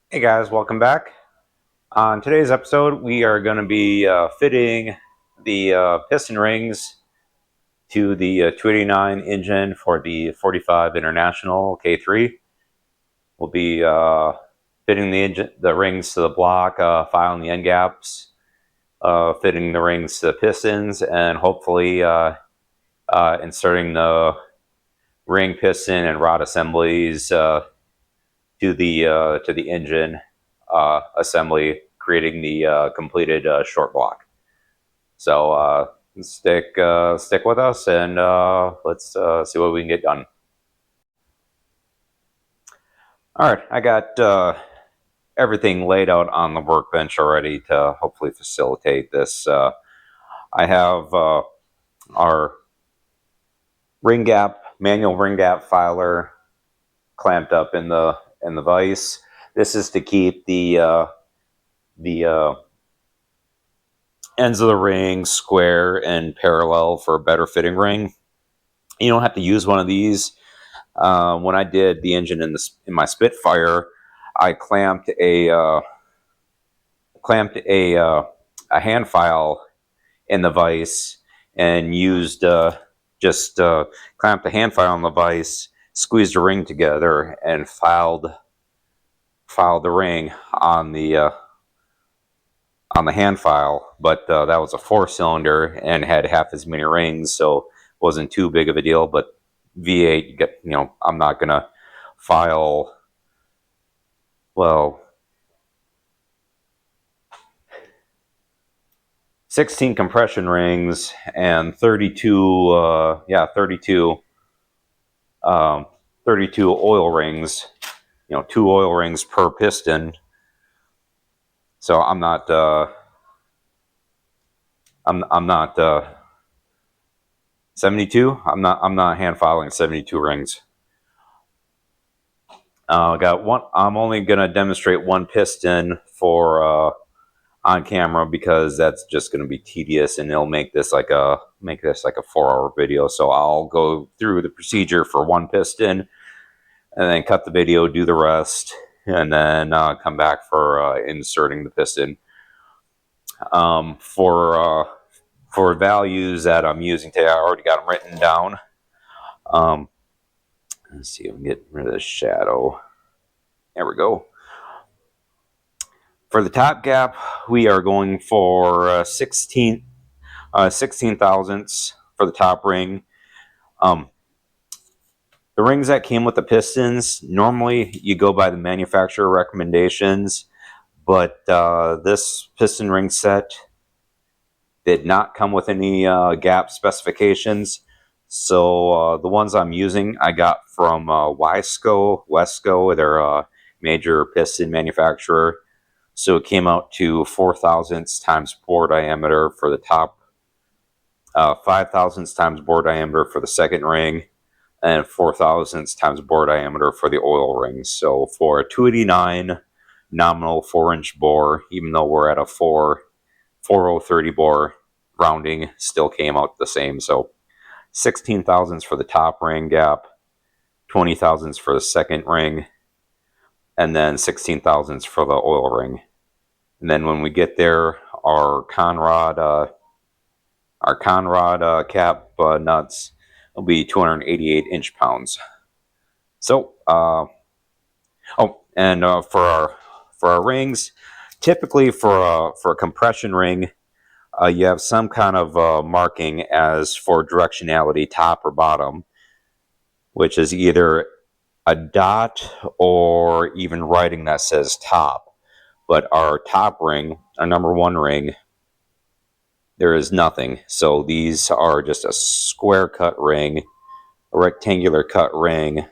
Hey guys, welcome back. On today's episode, we are going to be fitting the piston rings to the 289 engine for the 45 International K3. We'll be fitting the rings to the block, filing the end gaps, fitting the rings to the pistons, and hopefully inserting the ring piston and rod assemblies to the engine assembly, creating the completed short block. So stick with us, and let's see what we can get done. All right, I got everything laid out on the workbench already to hopefully facilitate this. I have our manual ring gap filer clamped up in the vise. This is to keep the ends of the ring square and parallel for a better fitting ring. You don't have to use one of these. When I did the engine in my Spitfire, I clamped a hand file in the vise and used just clamped the hand file on the vise, squeezed the ring together, and filed the ring on the hand file. But that was a 4-cylinder and had half as many rings, so it wasn't too big of a deal. But V8, I'm not gonna file, well, 16 compression rings and 32 32 oil rings, 2 oil rings per piston. So I'm not I'm not 72. I'm not hand filing 72 rings. Got one. I'm only gonna demonstrate one piston for on camera because that's just gonna be tedious, and it'll make this like a 4-hour video. So I'll go through the procedure for one piston, and then cut the video, do the rest, and then come back for inserting the piston. For values that I'm using today, I already got them written down. Let's see if we can get rid of the shadow. There we go. For the top gap, we are going for 16 thousandths for the top ring. The rings that came with the pistons, normally you go by the manufacturer recommendations, but this piston ring set did not come with any gap specifications. So the ones I'm using, I got from Wesco, their major piston manufacturer. So it came out to 4 thousandths times bore diameter for the top, 5 thousandths times bore diameter for the second ring, and 4 thousandths times bore diameter for the oil rings. So for a 289 nominal 4-inch bore, even though we're at a 4030 bore, rounding still came out the same. So 16 thousandths for the top ring gap, 20 thousandths for the second ring, and then 16 thousandths for the oil ring. And then when we get there, our Conrod cap nuts will be 288 inch-pounds. So, for our rings, typically for a compression ring, you have some kind of marking as for directionality, top or bottom, which is either a dot or even writing that says top. But our top ring, our number 1 ring, there is nothing. So these are just a square cut ring, a rectangular cut ring.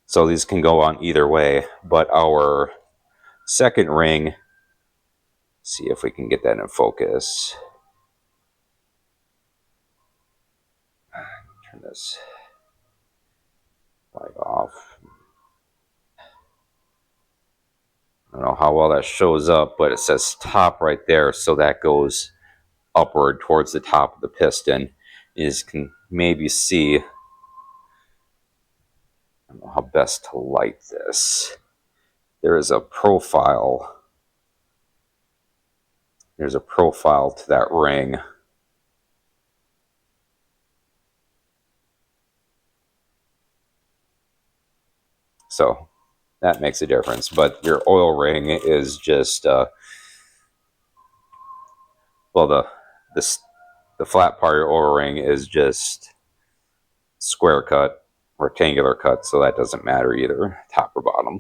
So these can go on either way. But our second ring, see if we can get that in focus. Turn this light off. I don't know how well that shows up, but it says top right there, so that goes upward towards the top of the piston. You can maybe see, I don't know how best to light this. There is a profile. There's a profile to that ring. So that makes a difference. But your oil ring is just, well, the flat part of your oil ring is just square cut, rectangular cut, so that doesn't matter either, top or bottom.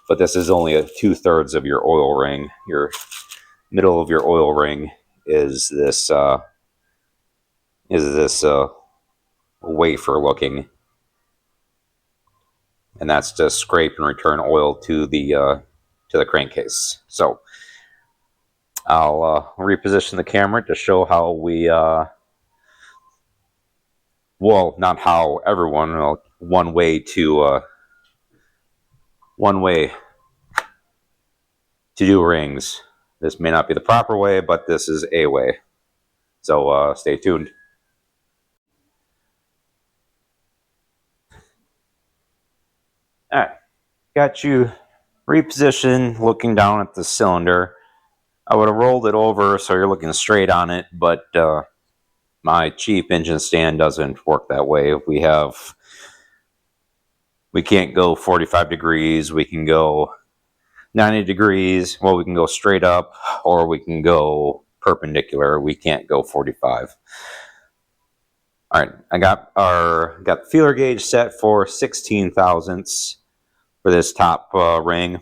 But this is only 2/3 of your oil ring. Your middle of your oil ring is this wafer looking, and that's to scrape and return oil to the crankcase. So I'll reposition the camera to show how we well, not how everyone, one way to do rings. This may not be the proper way, but this is a way. So stay tuned. All right, got you repositioned, looking down at the cylinder. I would have rolled it over so you're looking straight on it, but my cheap engine stand doesn't work that way. We can't go 45 degrees. We can go 90 degrees. Well, we can go straight up, or we can go perpendicular. We can't go 45. All right, I got the feeler gauge set for 16 thousandths for this top ring.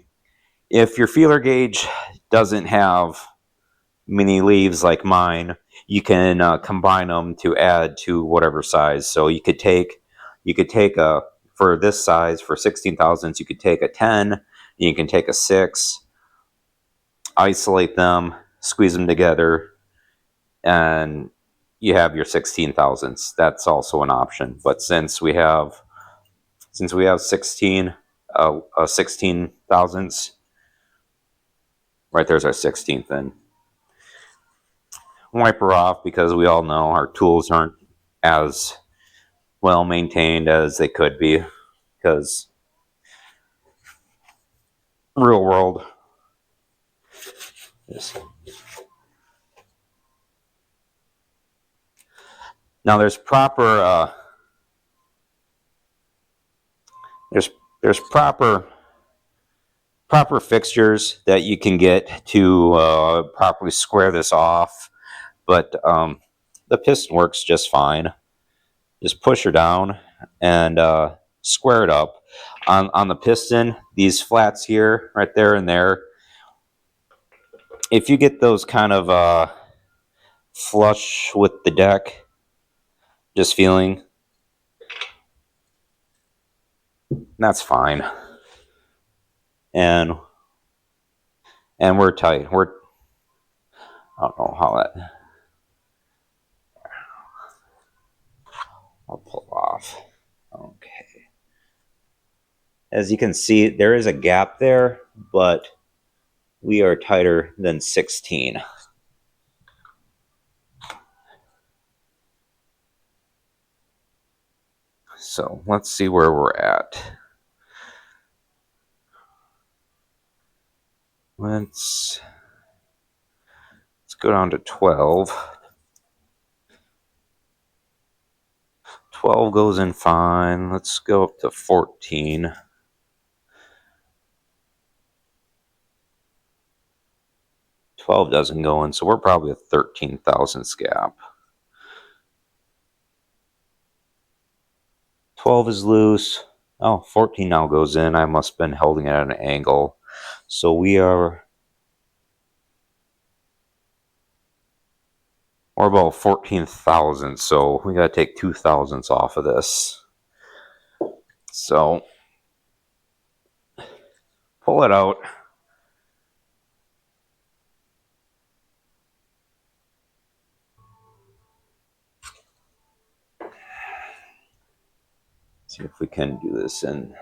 If your feeler gauge doesn't have many leaves like mine, you can combine them to add to whatever size. So you could take a, for this size, for 16 thousandths, you could take a 10, you can take a 6, isolate them, squeeze them together, and you have your 16 thousandths. That's also an option. But since we have 16 thousandths, right there's our 16th, then wipe her off, because we all know our tools aren't as well maintained as they could be, because real world. Now there's proper there's proper fixtures that you can get to properly square this off, but the piston works just fine. Just push her down and square it up. On the piston, these flats here, right there and there, if you get those kind of flush with the deck, just feeling, that's fine. And we're tight. I don't know how that, I'll pull off. Okay. As you can see, there is a gap there, but we are tighter than 16. So let's see where we're at. Let's go down to 12. 12 goes in fine. Let's go up to 14. 12 doesn't go in, so we're probably a 13 thousandths gap. 12 is loose. Oh, 14 now goes in. I must have been holding it at an angle. So we're about 14 thousandths, so we got to take 2 thousandths off of this. So pull it out. See if we can do this in.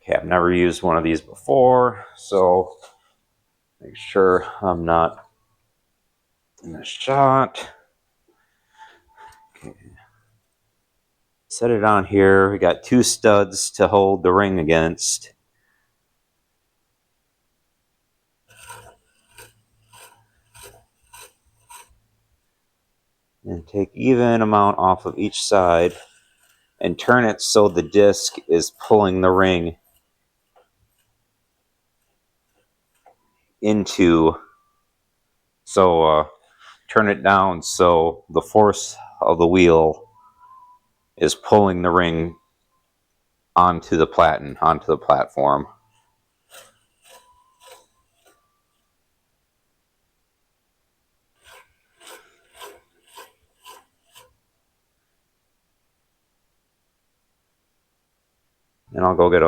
Okay, I've never used one of these before, so make sure I'm not in the shot. Okay. Set it on here. We got 2 studs to hold the ring against. And take even amount off of each side and turn it so the disc is pulling the ring into, so turn it down so the force of the wheel is pulling the ring onto the platform. And I'll go get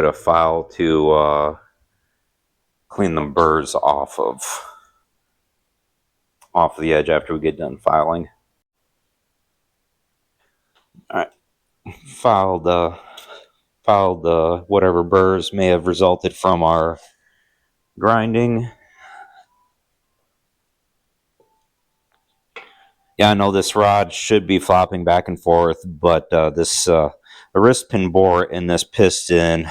a file to clean the burrs off of the edge after we get done filing. All right, filed whatever burrs may have resulted from our grinding. Yeah, I know this rod should be flopping back and forth, but the wrist pin bore in this piston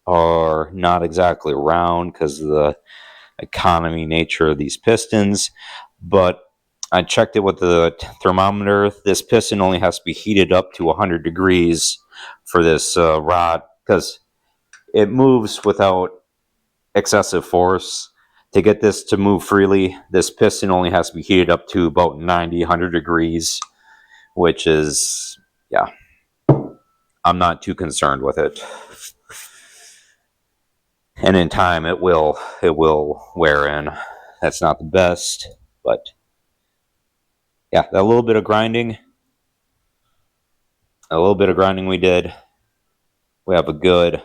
are not exactly round because of the economy nature of these pistons. But I checked it with the thermometer. This piston only has to be heated up to 100 degrees for this rod because it moves without excessive force. To get this to move freely, this piston only has to be heated up to about 90, 100 degrees, which is, yeah, I'm not too concerned with it. And in time, it will wear in. That's not the best, but yeah, that little bit of grinding we did, we have a good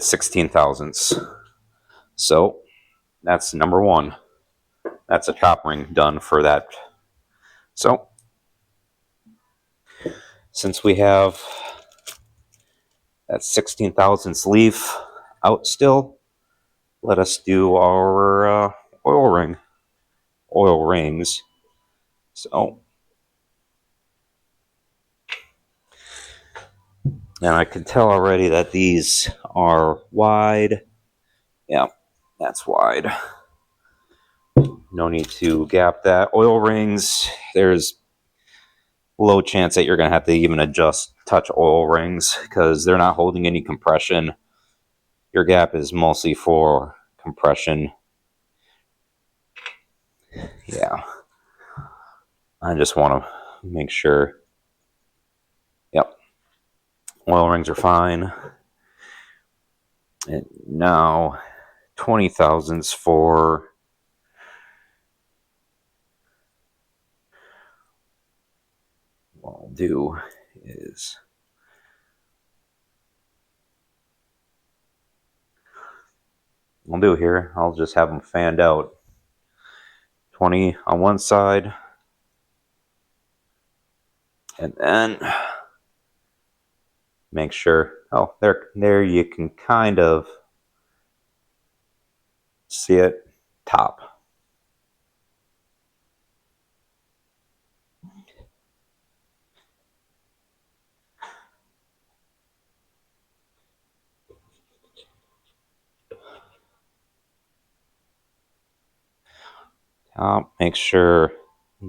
16 thousandths. So that's number 1. That's a top ring done for that. So since we have that 16 thousandths leaf out still, let us do our oil rings. So, and I can tell already that these are wide. Yeah, that's wide. No need to gap that. Oil rings, there's low chance that you're going to have to even touch oil rings because they're not holding any compression. Your gap is mostly for compression. Yeah. I just want to make sure. Yep. Oil rings are fine. And now 20 thousandths for what I'll do is I'll just have them fanned out. 20 on one side, and then make sure, oh, there you can kind of see it, top. Make sure,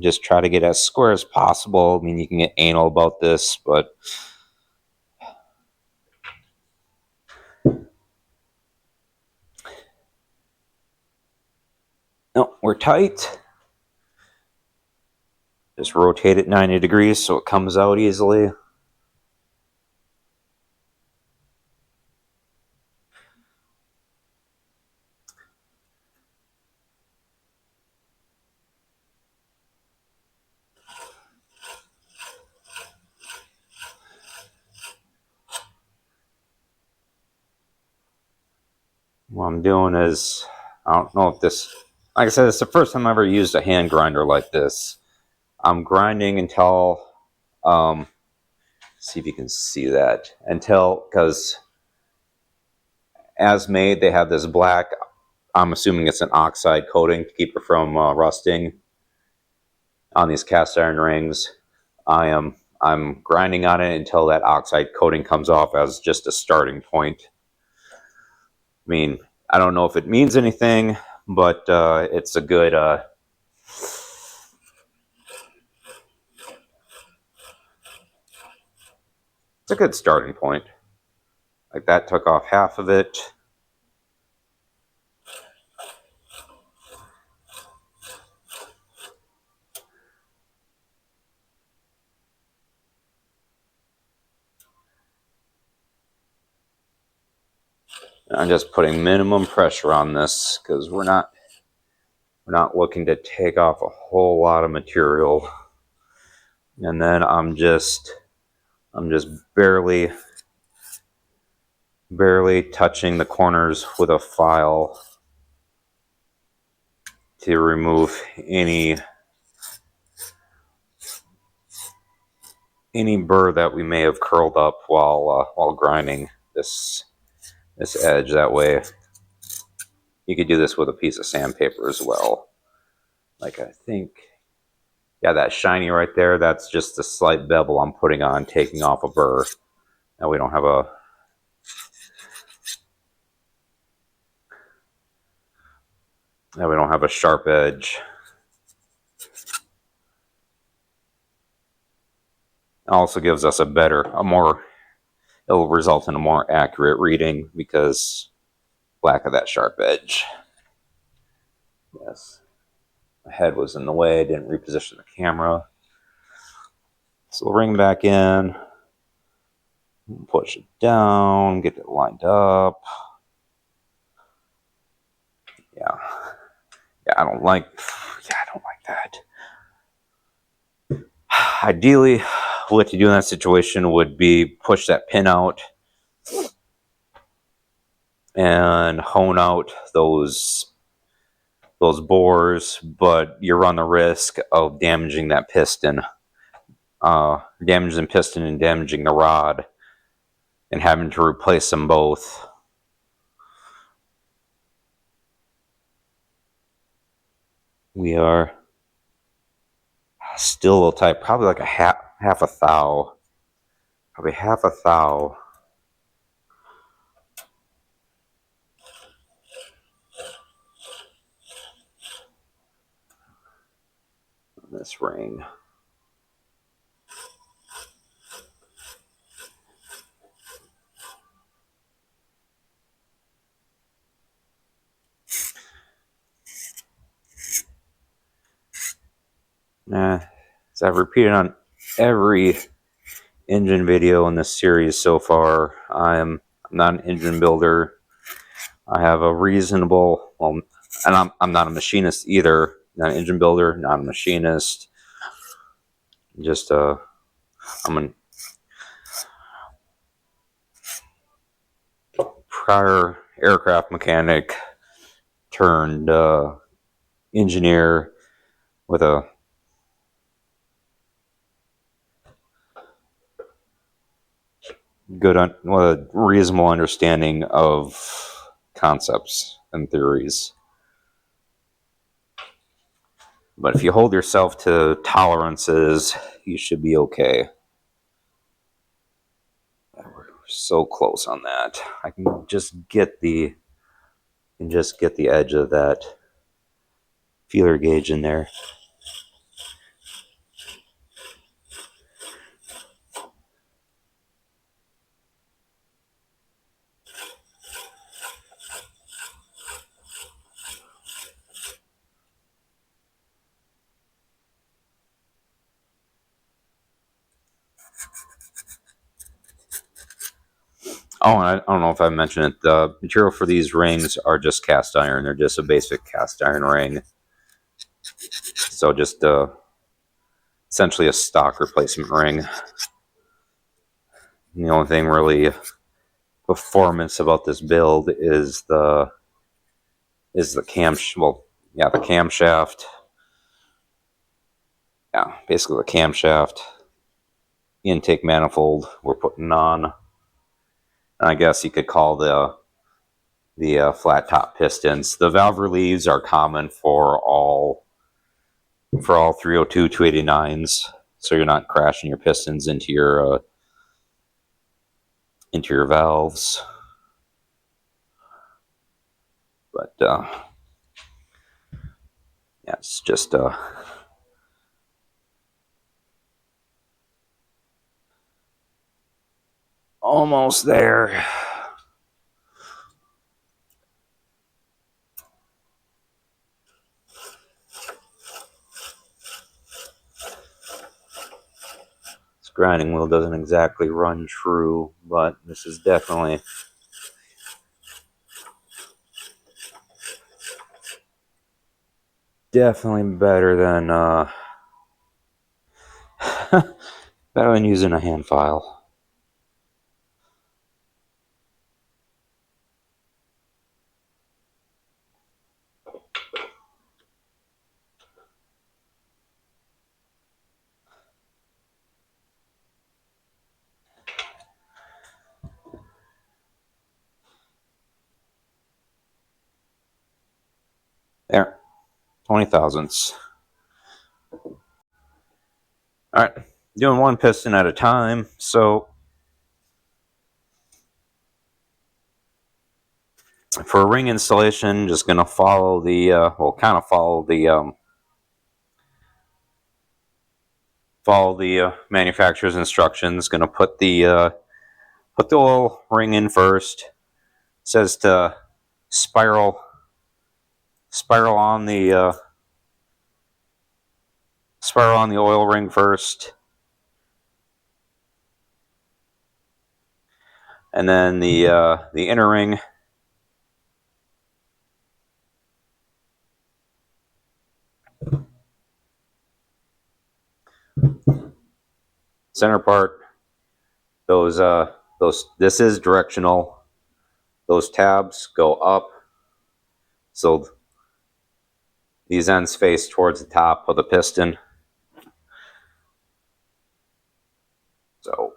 just try to get as square as possible. I mean, you can get anal about this, but no, we're tight. Just rotate it 90 degrees so it comes out easily. What I'm doing is, I don't know if this, like I said, it's the first time I ever used a hand grinder like this. I'm grinding until, see if you can see that, because as made, they have this black, I'm assuming it's an oxide coating to keep it from rusting on these cast iron rings. I'm grinding on it until that oxide coating comes off as just a starting point. I mean, I don't know if it means anything, but it's a good starting point. Like that took off half of it. I'm just putting minimum pressure on this because we're not looking to take off a whole lot of material. And then I'm just barely touching the corners with a file to remove any burr that we may have curled up while grinding this edge. That way, you could do this with a piece of sandpaper as well. Like I think, yeah, that shiny right there, that's just a slight bevel I'm putting on, taking off a burr. Now we don't have a sharp edge. It also gives us it'll result in a more accurate reading because lack of that sharp edge. Yes. My head was in the way, didn't reposition the camera. So we'll ring back in, push it down, get it lined up. Yeah, I don't like that. Ideally, what you do in that situation would be push that pin out and hone out those bores, but you run the risk of damaging that piston, damaging the piston and damaging the rod, and having to replace them both. We are still a little tight, probably like a half a thou. Probably half a thou. On this ring. As I've repeated on every engine video in this series so far, I'm not an engine builder. I have a reasonable, and I'm not a machinist either. Not an engine builder, not a machinist. Just I'm a prior aircraft mechanic turned engineer with a reasonable understanding of concepts and theories. But if you hold yourself to tolerances, you should be okay. We're so close on that. I can just get the edge of that feeler gauge in there. Oh, and I don't know if I mentioned it. The material for these rings are just cast iron. They're just a basic cast iron ring. So just essentially a stock replacement ring. And the only thing really performance about this build is the camshaft. Yeah, basically the camshaft. Intake manifold we're putting on. And I guess you could call the flat top pistons. The valve reliefs are common for all 302 289s. so you're not crashing your pistons into your valves. But yeah, it's just almost there. This grinding wheel doesn't exactly run true, but this is definitely better than better than using a hand file. There, 20 thousandths. All right, doing one piston at a time. So for ring installation, just gonna follow the kind of follow the manufacturer's instructions. Gonna put the oil ring in first. It says to spiral on the oil ring first, and then the inner ring. Center part. Those this is directional. Those tabs go up, so these ends face towards the top of the piston. So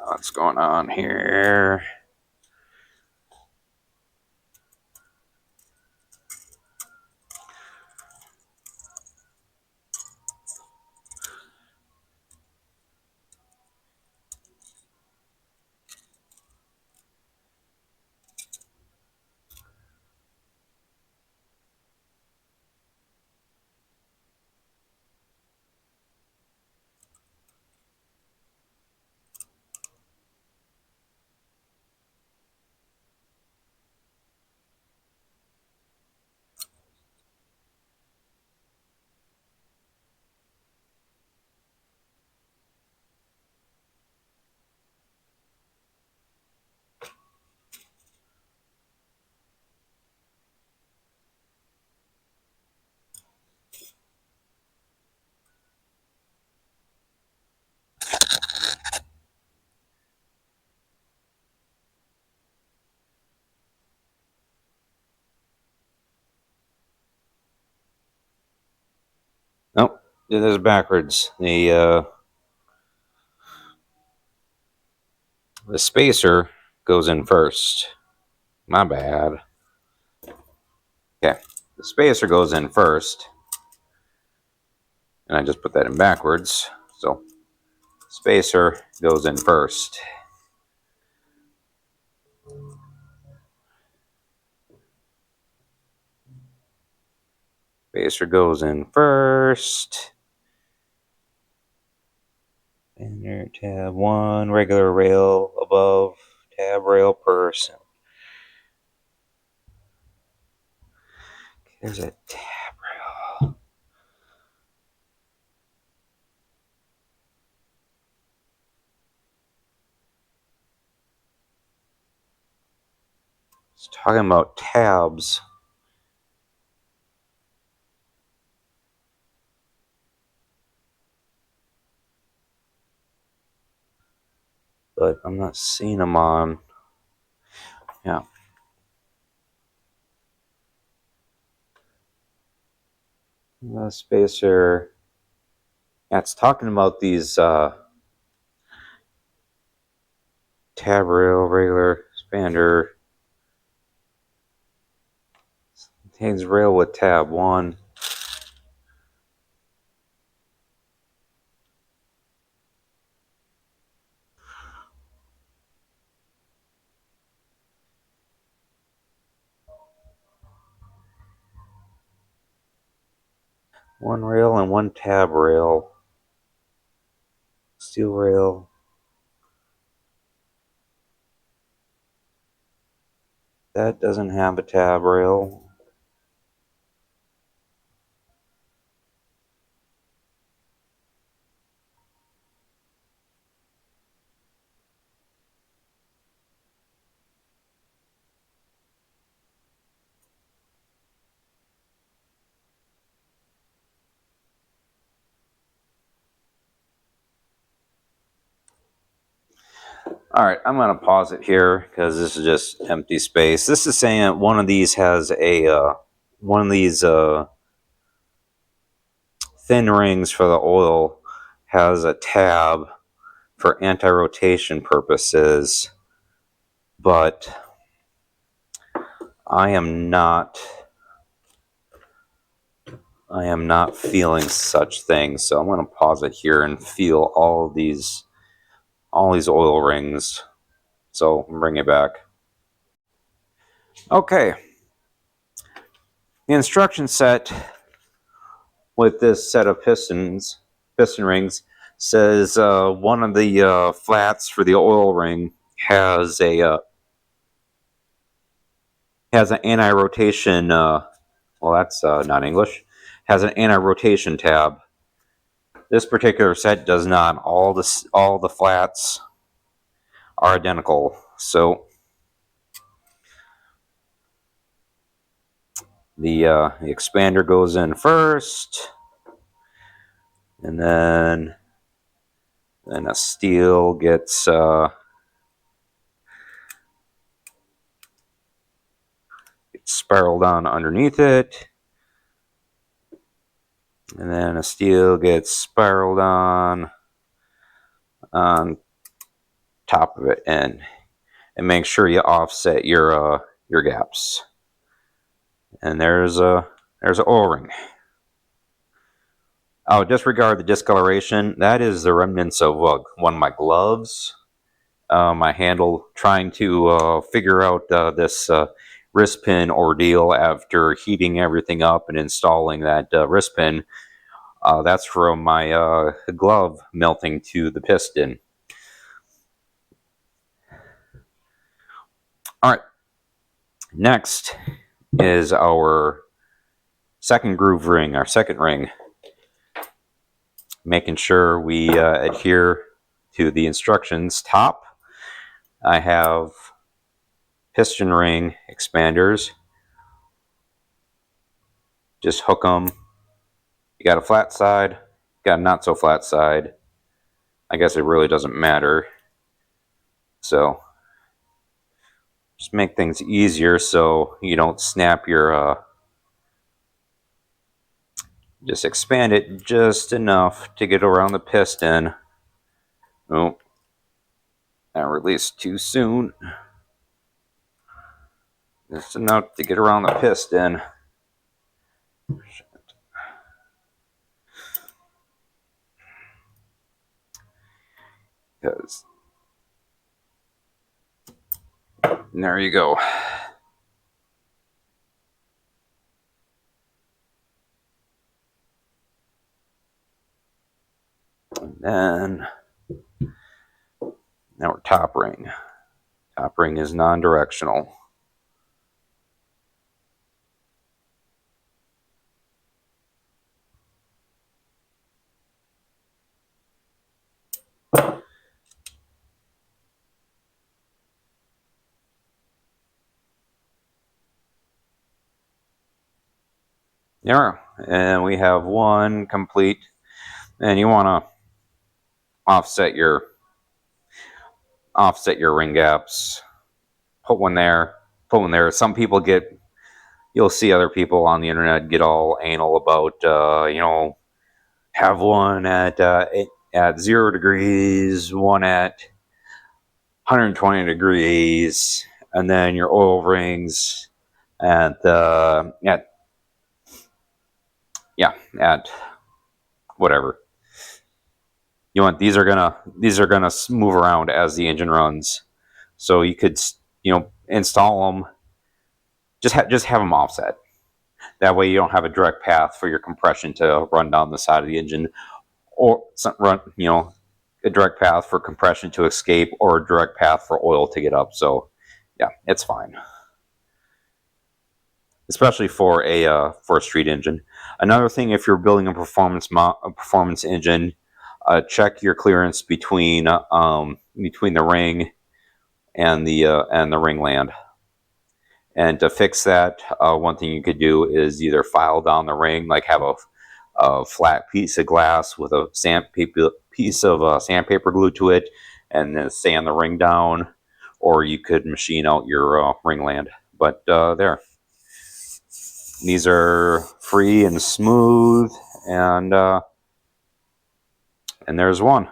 what's going on here? Nope, it is backwards. The spacer goes in first. My bad. Okay, the spacer goes in first, and I just put that in backwards. So spacer goes in first. Spacer goes in first. Enter tab 1, regular rail above tab rail person. There's a tab rail. It's talking about tabs. But I'm not seeing them on. Yeah. The spacer Yeah, it's talking about these tab rail, regular expander, contains rail with tab 1. One rail and one tab rail. Steel rail. That doesn't have a tab rail. All right, I'm going to pause it here because this is just empty space. This is saying one of these has a one of these thin rings for the oil has a tab for anti-rotation purposes, but I am not feeling such things. So I'm going to pause it here and feel all these oil rings. So bring it back. Okay. The instruction set with this set of piston rings says one of the flats for the oil ring has an anti-rotation. Well, that's not English. Has an anti-rotation tab. This particular set does not. All the flats are identical. So the expander goes in first, and then a steel gets spiraled on underneath it, and then a steel gets spiraled on top of it, and make sure you offset your gaps. And there's an oil ring. Oh, disregard the discoloration. That is the remnants of one of my gloves. My handle, trying to figure out this wrist pin ordeal after heating everything up and installing that wrist pin. That's from my glove melting to the piston. All right. Next is our second groove ring, our second ring. Making sure we adhere to the instructions. Top, I have piston ring expanders. Just hook them. You got a flat side, got a not so flat side. I guess it really doesn't matter. So just make things easier so you don't snap your just expand it just enough to get around the piston. Oh, that released too soon. Just enough to get around the piston. Because there you go. And then now we're top ring. Top ring is non-directional. Yeah, and we have one complete. And you want to offset your ring gaps. Put one there. Put one there. Some people you'll see other people on the internet get all anal about have one at 0 degrees, one at 120 degrees, and then your oil rings at at whatever you want. These are gonna move around as the engine runs, so you could install them. Just have them offset. That way you don't have a direct path for your compression to run down the side of the engine, or run a direct path for compression to escape, or a direct path for oil to get up. So yeah, it's fine, especially for a street engine. Another thing, if you're building a performance engine, check your clearance between the ring and the ring land. And to fix that, one thing you could do is either file down the ring, like have a flat piece of glass with a piece of sandpaper glued to it, and then sand the ring down, or you could machine out your ring land. But there, these are free and smooth, and there's one.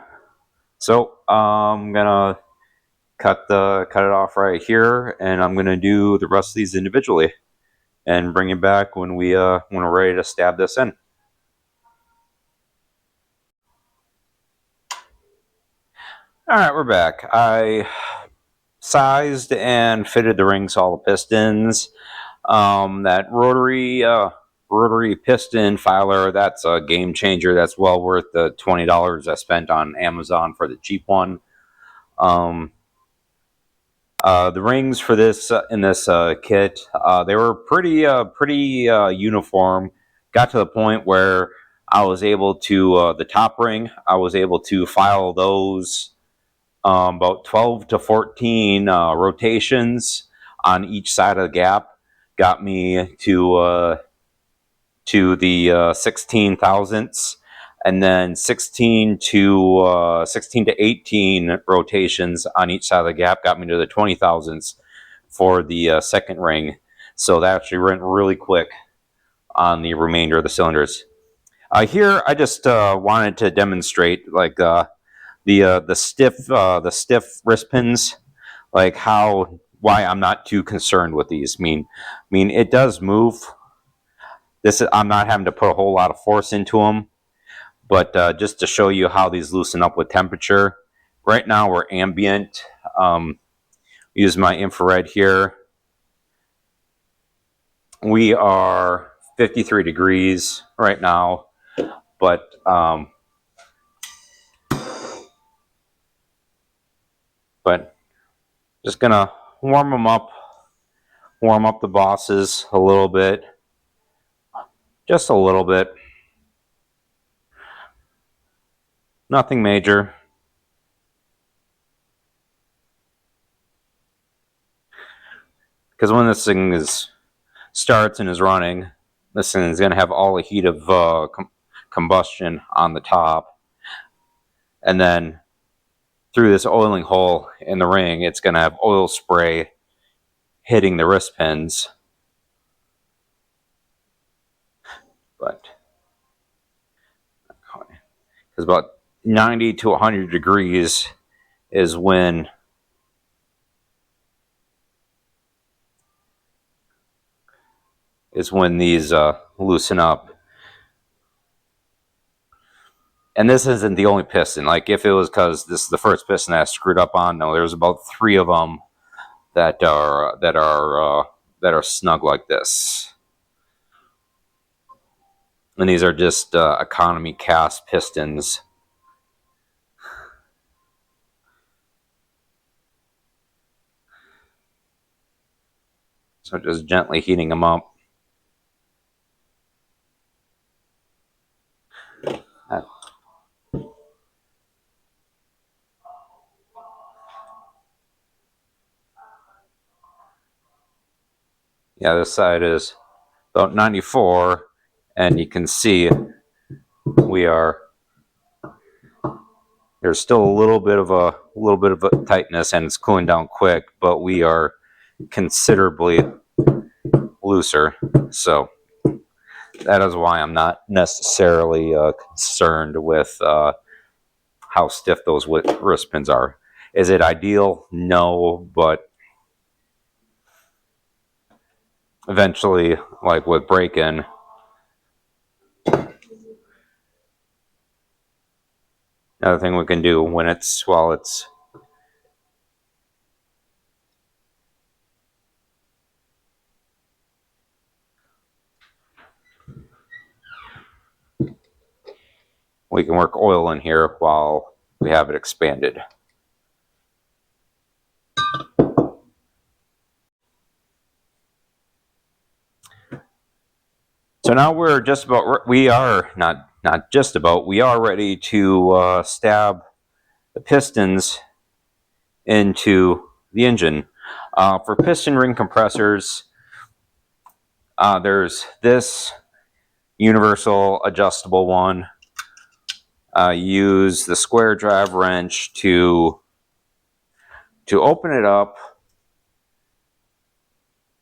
So I'm gonna cut it off right here, and I'm gonna do the rest of these individually and bring it back when we're ready to stab this in. All right, we're back. I sized and fitted the rings to all the pistons. That rotary piston filer, that's a game changer. That's well worth the $20 I spent on Amazon for the cheap one. The rings for this in this kit, they were pretty uniform. Got to the point where I was able to the top ring, I was able to file those about 12 to 14 rotations on each side of the gap. Got me to the 16 thousandths, and then 16 to 18 rotations on each side of the gap got me to the 20 thousandths for the second ring. So that actually went really quick on the remainder of the cylinders. Here I just wanted to demonstrate like the stiff wrist pins, like why I'm not too concerned with these. I mean it does move. I'm not having to put a whole lot of force into them, but just to show you how these loosen up with temperature. Right now we're ambient. Use my infrared here. We are 53 degrees right now, but just gonna warm up the bosses a little bit, just a little bit. Nothing major. Because when this thing starts and is running, this thing is going to have all the heat of combustion on the top, and then through this oiling hole in the ring, it's going to have oil spray hitting the wrist pins. But because about 90 to 100 degrees is when these loosen up. And this isn't the only piston. Like if it was because this is the first piston I screwed up on, no, there's about 3 of them that are snug like this. And these are just economy cast pistons. So just gently heating them up. Yeah, this side is about 94, and you can see there's still a little bit of a tightness, and it's cooling down quick, but we are considerably looser. So that is why I'm not necessarily concerned with how stiff those wrist pins are. Is it ideal? No, but eventually, like with break-in, another thing we can do when it's we can work oil in here while we have it expanded. So now we're just about, we are not just about, we are ready to stab the pistons into the engine. For piston ring compressors, there's this universal adjustable one. Use the square drive wrench to open it up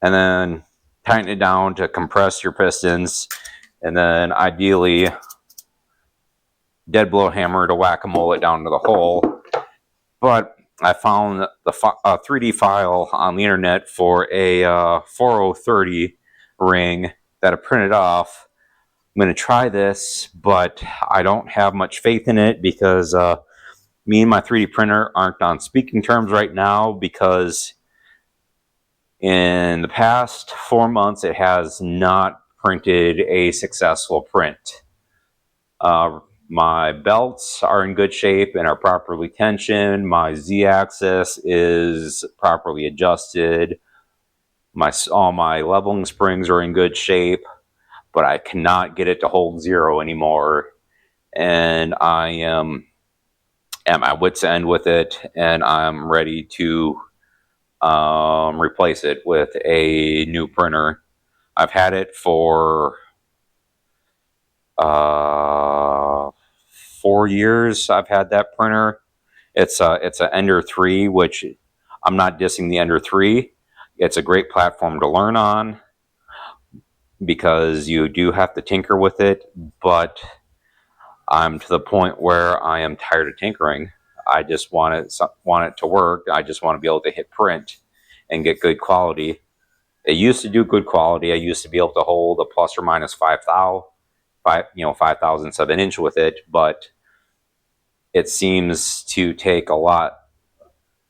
and then tighten it down to compress your pistons, and then ideally dead blow hammer to whack-a-mole it down to the hole. But I found the 3D file on the internet for a 4030 ring that I printed off. I'm going to try this, but I don't have much faith in it because me and my 3D printer aren't on speaking terms right now, because in the past 4 months it has not printed a successful print. My belts are in good shape and are properly tensioned. My Z-axis is properly adjusted. All my leveling springs are in good shape, but I cannot get it to hold zero anymore. And I am at my wit's end with it, and I'm ready to replace it with a new printer. I've had it for 4 years. I've had that printer. It's a Ender 3, which I'm not dissing the Ender 3. It's a great platform to learn on because you do have to tinker with it, but I'm to the point where I am tired of tinkering. I just want it to work. I just want to be able to hit print and get good quality. It used to do good quality. I used to be able to hold a plus or minus 5 thousandths of an inch with it, but it seems to take a lot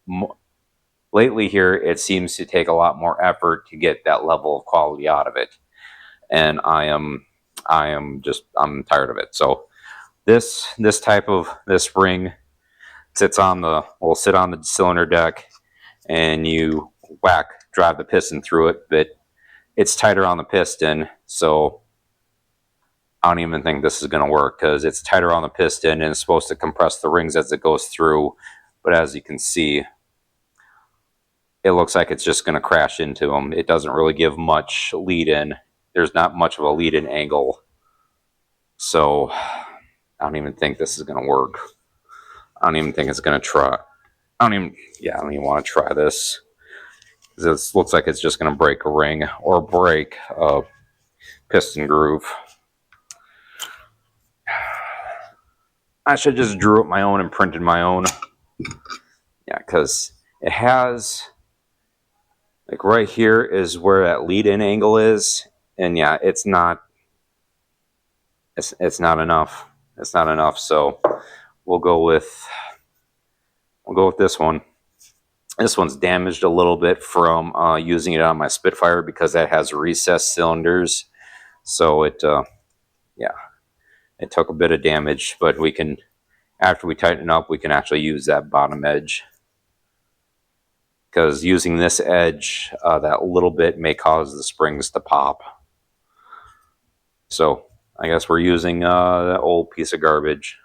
more. Lately here, it seems to take a lot more effort to get that level of quality out of it, and I'm tired of it. So this ring will sit on the cylinder deck, and you drive the piston through it, but it's tighter on the piston, so I don't even think this is going to work because it's tighter on the piston and it's supposed to compress the rings as it goes through. But as you can see, it looks like it's just going to crash into them. It doesn't really give much lead in. There's not much of a lead in angle. So I don't even think this is going to work. I don't even think it's going to try. I don't even want to try this. This looks like it's just going to break a ring or break a piston groove. I should just drew up my own and printed my own. Yeah, because it has, like, right here is where that lead-in angle is, and yeah, it's not enough. It's not enough. So we'll go with this one. This one's damaged a little bit from using it on my Spitfire because that has recessed cylinders. So it took a bit of damage, but we can, after we tighten it up, we can actually use that bottom edge. Because using this edge, that little bit may cause the springs to pop. So I guess we're using that old piece of garbage.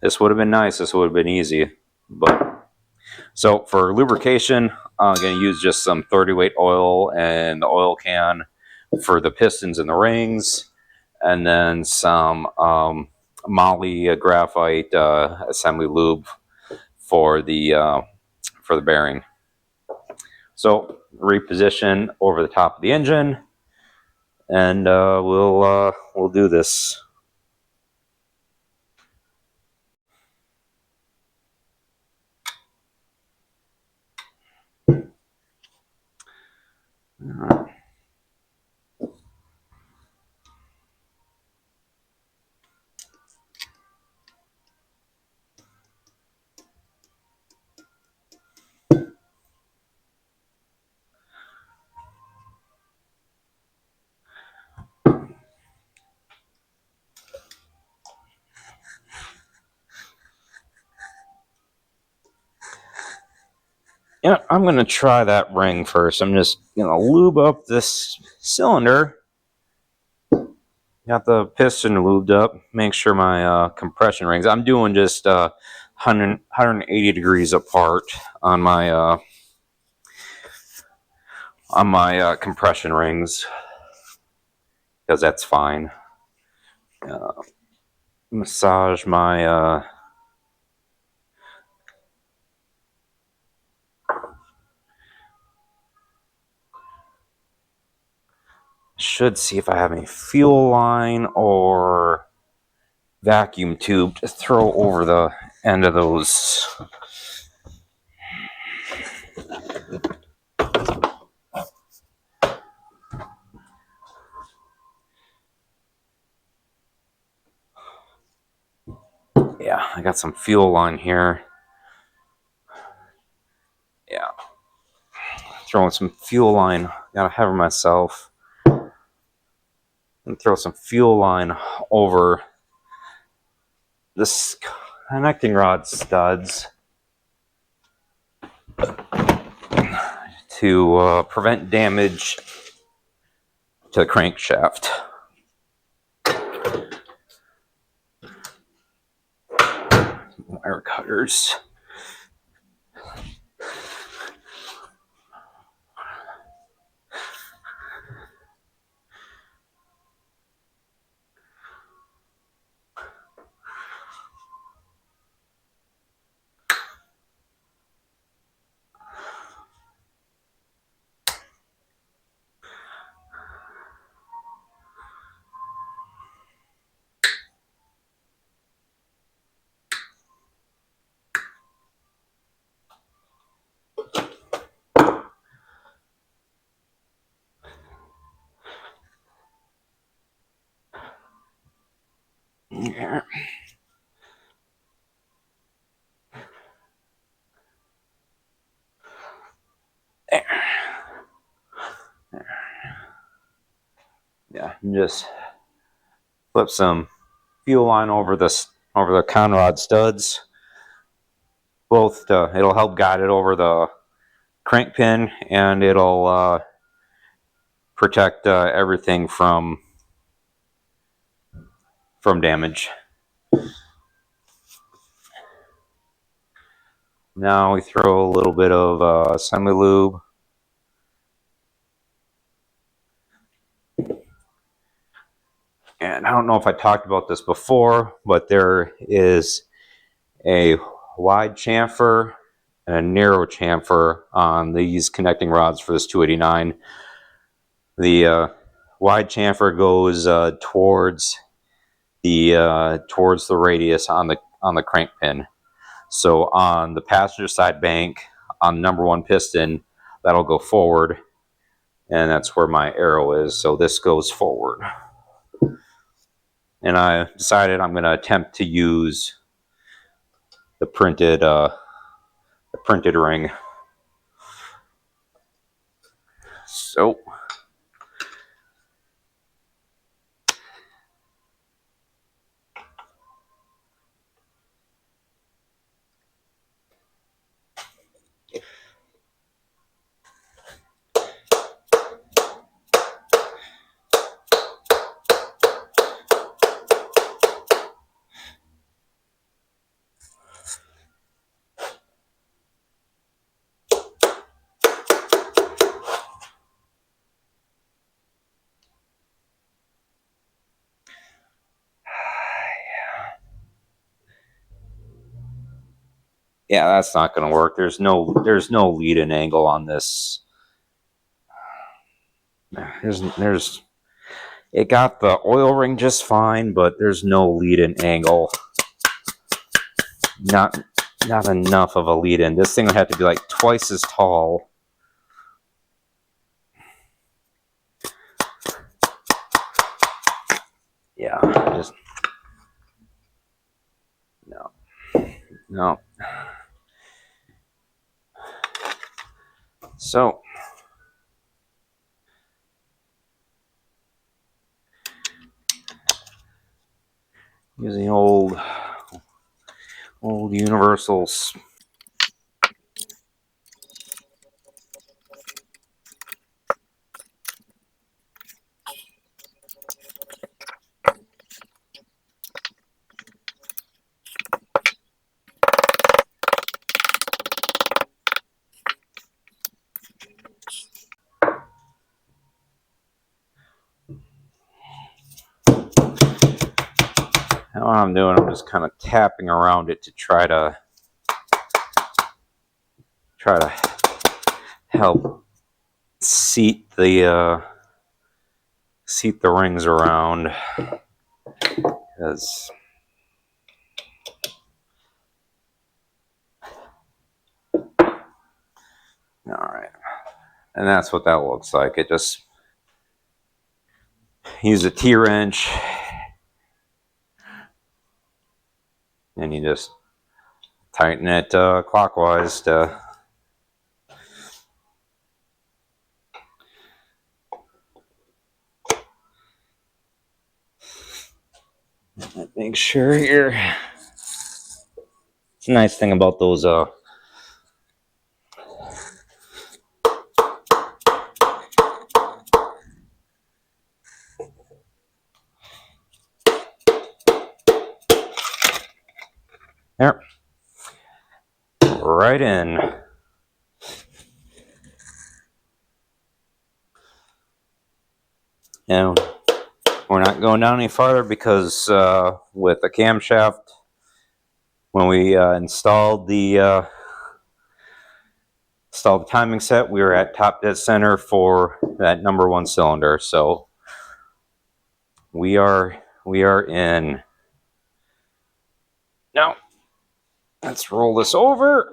This would have been nice. This would have been easy. But so for lubrication, I'm going to use just some 30 weight oil and the oil can for the pistons and the rings, and then some Moly graphite assembly lube for the bearing. So reposition over the top of the engine, and we'll do this. Yeah, I'm going to try that ring first. I'm just going to lube up this cylinder. Got the piston lubed up. Make sure my compression rings. I'm doing just 180 degrees apart on my compression rings, because that's fine. Massage my should see if I have any fuel line or vacuum tube to throw over the end of those. Yeah, I got some fuel line here. Yeah, throwing some fuel line. Gotta have myself. And throw some fuel line over this connecting rod studs to prevent damage to the crankshaft. Wire cutters. Yeah. There. There. Yeah, just flip some fuel line over the conrod studs. Both it'll help guide it over the crank pin, and it'll protect everything from damage. Now we throw a little bit of semi-lube. And I don't know if I talked about this before, but there is a wide chamfer and a narrow chamfer on these connecting rods for this 289. The wide chamfer goes towards the radius on the crank pin. So on the passenger side bank, on the number one piston, that'll go forward, and that's where my arrow is. So this goes forward. And I decided I'm going to attempt to use the printed ring. So yeah, that's not going to work. There's no lead-in angle on this. It got the oil ring just fine, but there's no lead-in angle. Not enough of a lead-in. This thing would have to be like twice as tall. Yeah, just no. So using old universals. Now what I'm doing, I'm just kind of tapping around it to try to help seat the rings around, because all right, and that's what that looks like. It just use a T-wrench, and you just tighten it clockwise to make sure you're. It's a nice thing about those there, right in. And we're not going down any farther because with the camshaft, when we installed the timing set, we were at top dead center for that number 1 cylinder. So we are in. Now let's roll this over.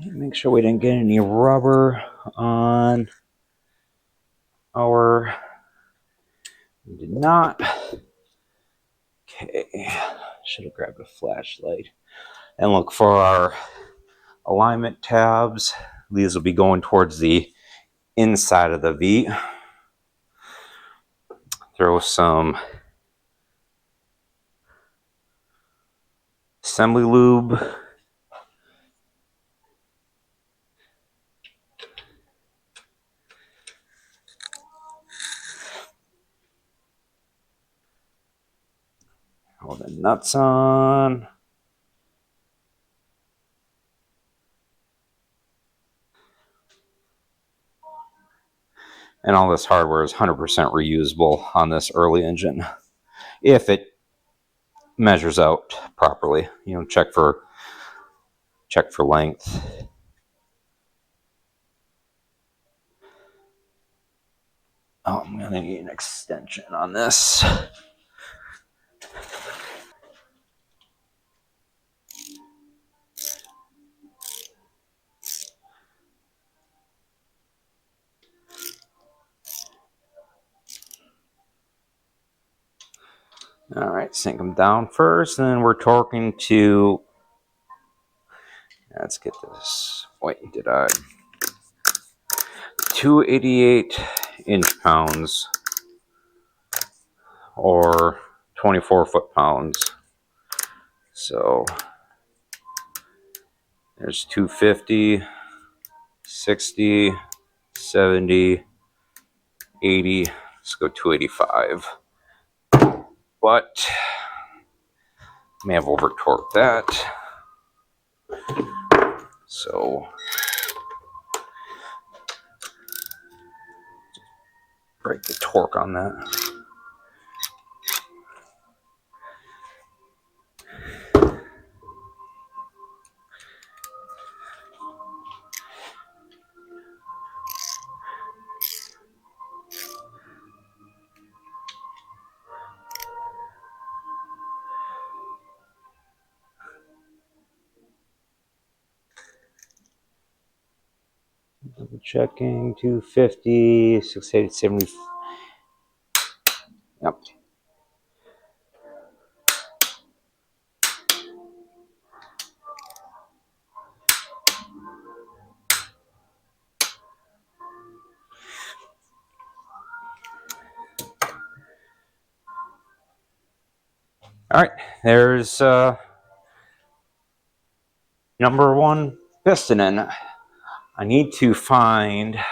Make sure we didn't get any rubber on our. We did not. Okay, should have grabbed a flashlight. And look for our alignment tabs. These will be going towards the inside of the V. Throw some assembly lube. Hold the nuts on. And all this hardware is 100% reusable on this early engine, if it measures out properly. You know, check for length. Oh, I'm gonna need an extension on this. All right, sink them down first, and then we're torquing to. Let's get this. Wait, did I? 288 inch-pounds or 24 foot-pounds. So there's 250, 60, 70, 80. Let's go 285. But may have over torqued that. So break the torque on that. Double checking, 250, 680, 70. Yep. All right, there's number one piston in. I need to find the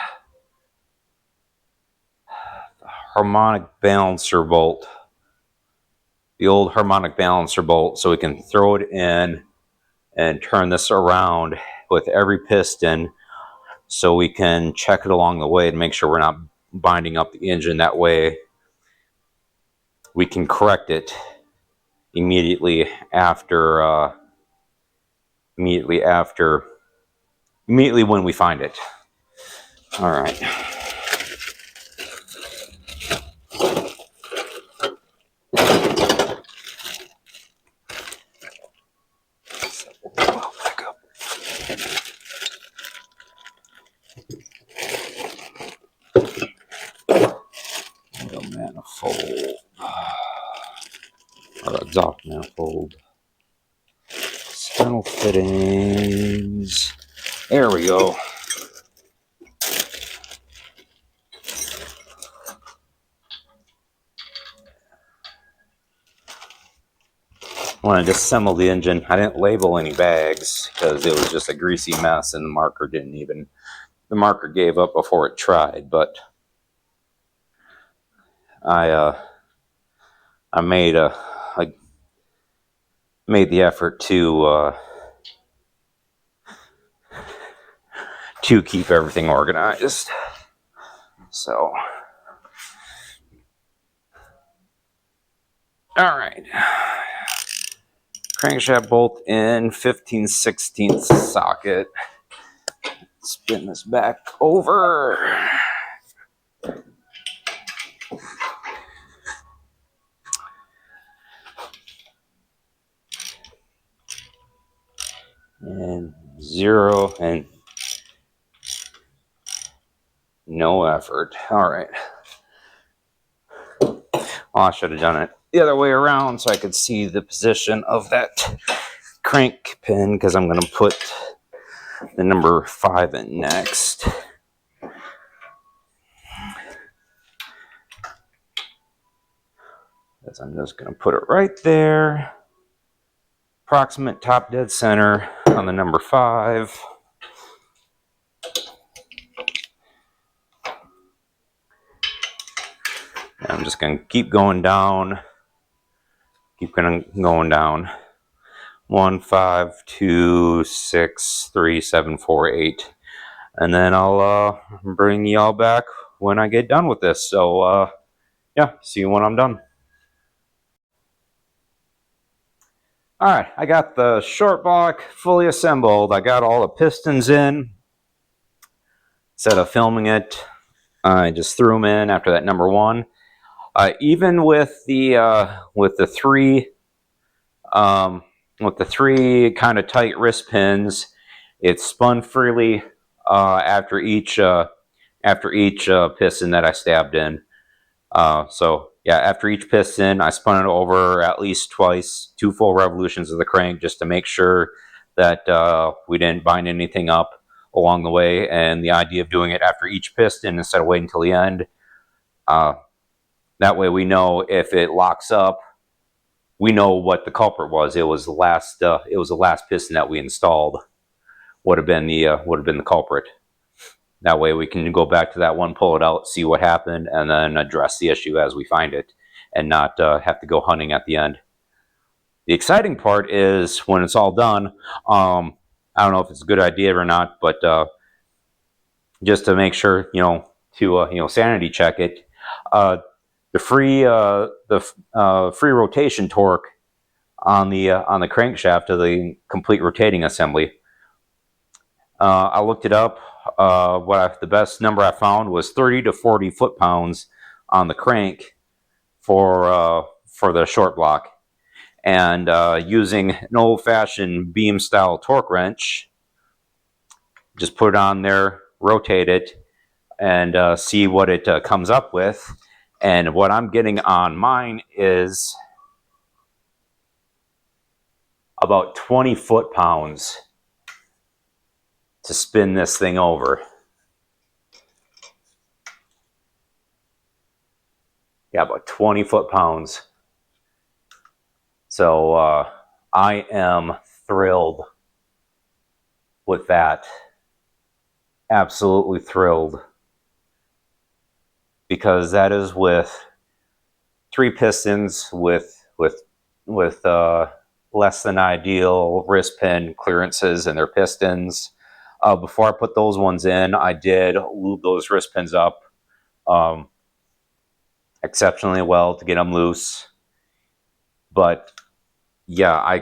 harmonic balancer bolt, the old harmonic balancer bolt, so we can throw it in and turn this around with every piston so we can check it along the way and make sure we're not binding up the engine. That way we can correct it immediately when we find it. All right. Manifold, or exhaust manifold, external fittings. There we go. When I disassembled the engine, I didn't label any bags because it was just a greasy mess, and the marker gave up before it tried. But I made the effort to keep everything organized. So, all right. Crankshaft bolt in 15/16 socket. Spin this back over. And 0 and no effort. All right. Well, I should have done it the other way around so I could see the position of that crank pin, because I'm going to put the number 5 in next. As I'm just going to put it right there. Approximate top dead center on the number 5. And I'm just going to keep going down. Going down. 1, 5, 2, 6, 3, 7, 4, 8. And then I'll bring y'all back when I get done with this. So, yeah, see you when I'm done. All right, I got the short block fully assembled. I got all the pistons in. Instead of filming it, I just threw them in after that number 1. Even with the three kind of tight wrist pins, it spun freely after each piston that I stabbed in. So yeah, after each piston, I spun it over at least twice, 2 full revolutions of the crank, just to make sure that we didn't bind anything up along the way. And the idea of doing it after each piston instead of waiting until the end That way we know if it locks up, we know what the culprit was. It was the last piston that we installed would have been the culprit. That way we can go back to that one, pull it out, see what happened, and then address the issue as we find it, and not have to go hunting at the end. The exciting part is when it's all done. I don't know if it's a good idea or not, but just to make sure, to sanity check it, the free rotation torque on the crankshaft of the complete rotating assembly. I looked it up. The best number I found was 30 to 40 foot-pounds on the crank for the short block. And using an old-fashioned beam-style torque wrench, just put it on there, rotate it, and see what it comes up with. And what I'm getting on mine is about 20 foot-pounds to spin this thing over. Yeah, about 20 foot-pounds. So I am thrilled with that. Absolutely thrilled. Because that is with 3 pistons with less than ideal wrist pin clearances in their pistons. Before I put those ones in, I did lube those wrist pins up exceptionally well to get them loose. But yeah,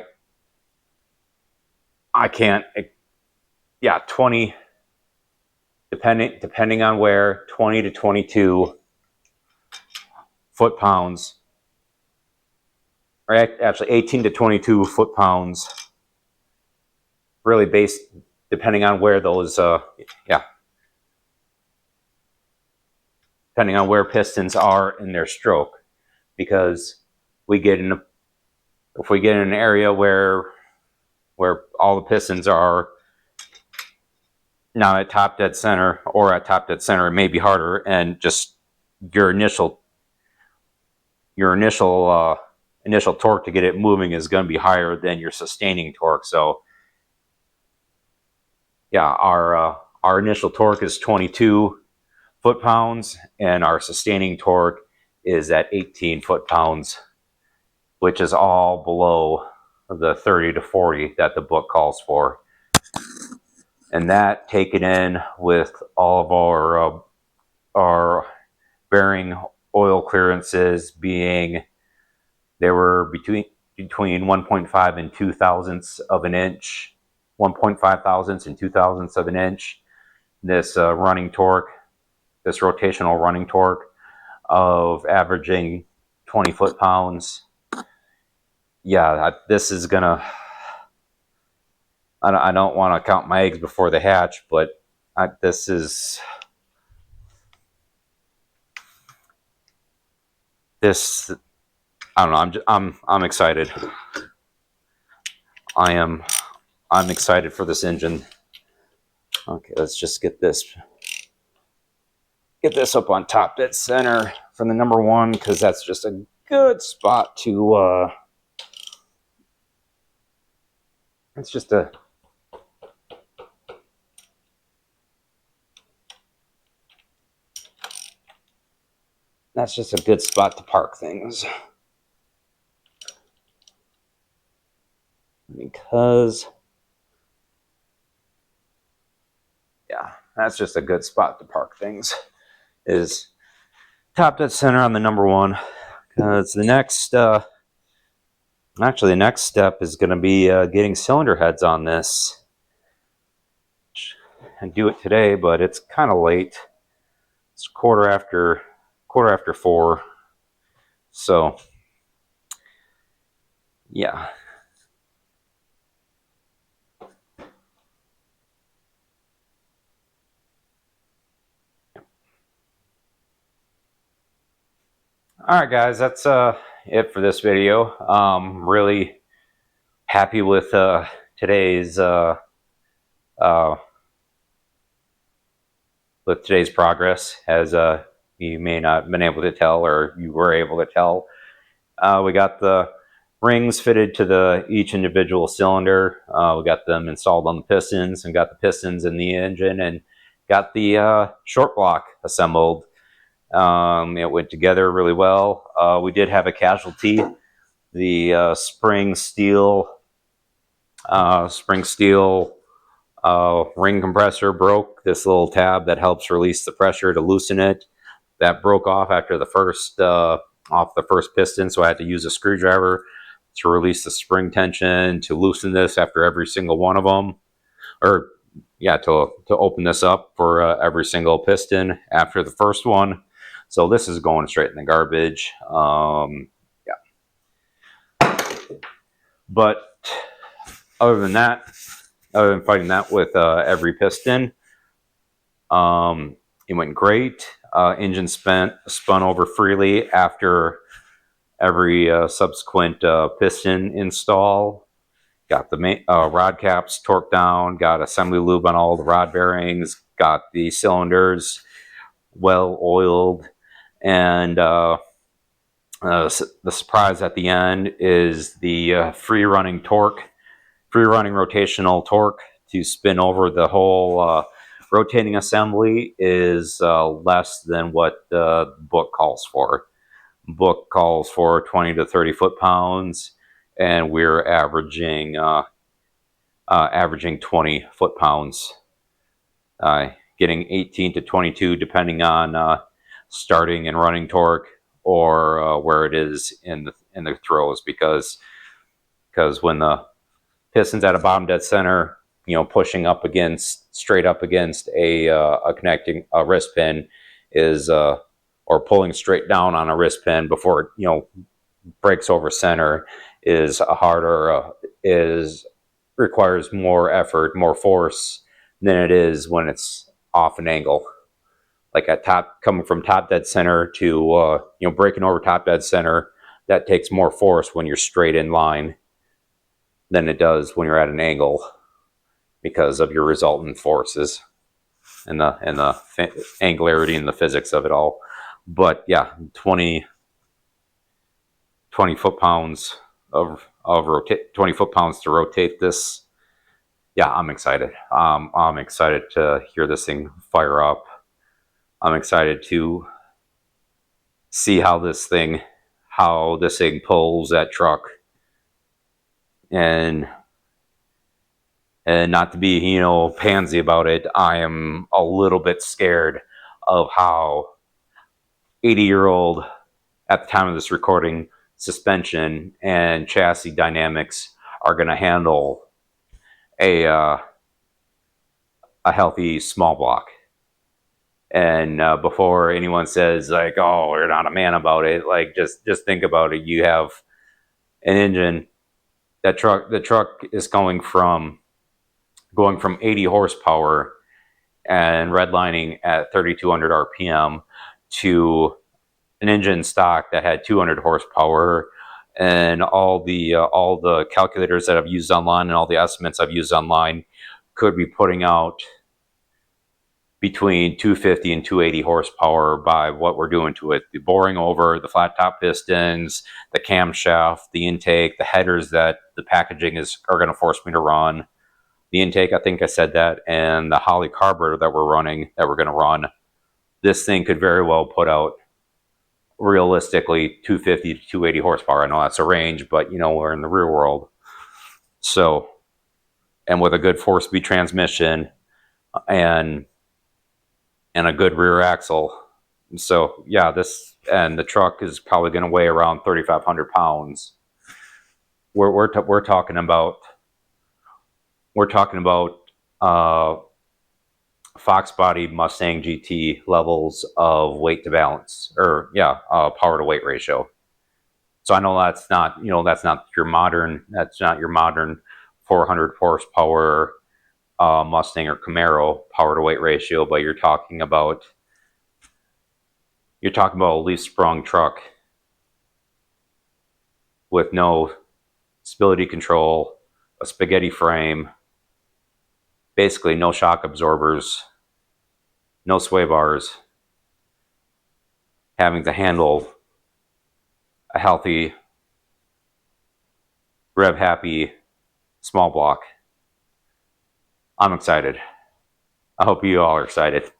I can't. Yeah, 20, depending on where, 20 to 22 foot-pounds, or actually 18 to 22 foot-pounds, really based, depending on where those, depending on where pistons are in their stroke. Because if we get in an area where all the pistons are not at top dead center, or at top dead center, it may be harder, and just your initial torque to get it moving is going to be higher than your sustaining torque. So yeah, our initial torque is 22 foot-pounds, and our sustaining torque is at 18 foot-pounds, which is all below the 30 to 40 that the book calls for. And that, taken in with all of our bearing oil clearances being, they were between 1.5 and 2 thousandths of an inch, 1.5 thousandths and 2 thousandths of an inch. This running torque, this rotational running torque of averaging 20 foot-pounds. Yeah, this is gonna, I don't want to count my eggs before they hatch, but this is, I don't know, I'm excited. I'm excited for this engine. Okay, let's just get this up on top dead center from the number 1, because that's just a good spot to it's just a that's just a good spot to park things, because yeah, that's just a good spot to park things, is top dead center on the number 1. Because the next actually the next step is going to be getting cylinder heads on this. And do it today, but it's kind of late. It's quarter after 4. So yeah. Alright guys, that's it for this video. Really happy with today's progress. Has you may not have been able to tell, or you were able to tell. We got the rings fitted to each individual cylinder. We got them installed on the pistons, and got the pistons in the engine, and got the short block assembled. It went together really well. We did have a casualty. The spring steel ring compressor broke. This little tab that helps release the pressure to loosen it, that broke off after the first piston, so I had to use a screwdriver to release the spring tension to loosen this after every single one of them, or yeah, to open this up for every single piston after the first one. So this is going straight in the garbage. Yeah, but other than that, other than fighting that with every piston, it went great. Engine spun over freely after every subsequent piston install. Got the rod caps torqued down, got assembly lube on all the rod bearings, got the cylinders well oiled, and the surprise at the end is the free running rotational torque to spin over the whole rotating assembly is less than what the book calls for. Book calls for 20 to 30 foot-pounds, and we're averaging 20 foot-pounds, getting 18 to 22 depending on starting and running torque, or where it is in the throws, because when the piston's at a bottom dead center, pushing straight up against a connecting wrist pin is or pulling straight down on a wrist pin before it breaks over center is harder, requires more effort, more force than it is when it's off an angle. Like coming from top dead center to breaking over top dead center, that takes more force when you're straight in line than it does when you're at an angle, because of your resultant forces and the angularity and the physics of it all. But yeah, 20 foot-pounds of 20 foot-pounds to rotate this. Yeah, I'm excited. I'm excited to hear this thing fire up. I'm excited to see how this thing pulls that truck, and not to be pansy about it, I am a little bit scared of how 80-year-old, at the time of this recording, suspension and chassis dynamics are going to handle a healthy small block. And before anyone says like, "Oh, you're not a man about it," like just think about it. You have an engine. The truck is going from 80 horsepower and redlining at 3,200 RPM to an engine stock that had 200 horsepower, and all the calculators that I've used online and all the estimates I've used online could be putting out between 250 and 280 horsepower by what we're doing to it. The boring over, the flat top pistons, the camshaft, the intake, the headers that the packaging are going to force me to run. The intake, I think I said that, and the Holley carburetor that we're going to run. This thing could very well put out, realistically, 250 to 280 horsepower. I know that's a range, but we're in the real world. So, and with a good 4-speed transmission and a good rear axle. So yeah, the truck is probably going to weigh around 3,500 pounds. We're talking about Fox body Mustang GT levels of weight to balance, or power to weight ratio. So I know that's not your modern 400 horsepower Mustang or Camaro power to weight ratio, but you're talking about a leaf sprung truck with no stability control, a spaghetti frame, basically no shock absorbers, no sway bars, having to handle a healthy, rev happy small block. I'm excited. I hope you all are excited.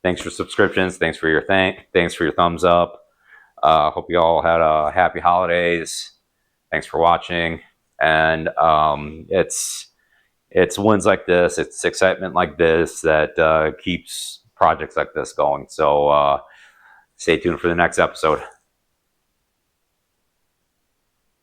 Thanks for subscriptions. Thanks for your thanks for your thumbs up. Hope you all had a happy holidays. Thanks for watching. And it's wins like this, it's excitement like this that keeps projects like this going. So stay tuned for the next episode.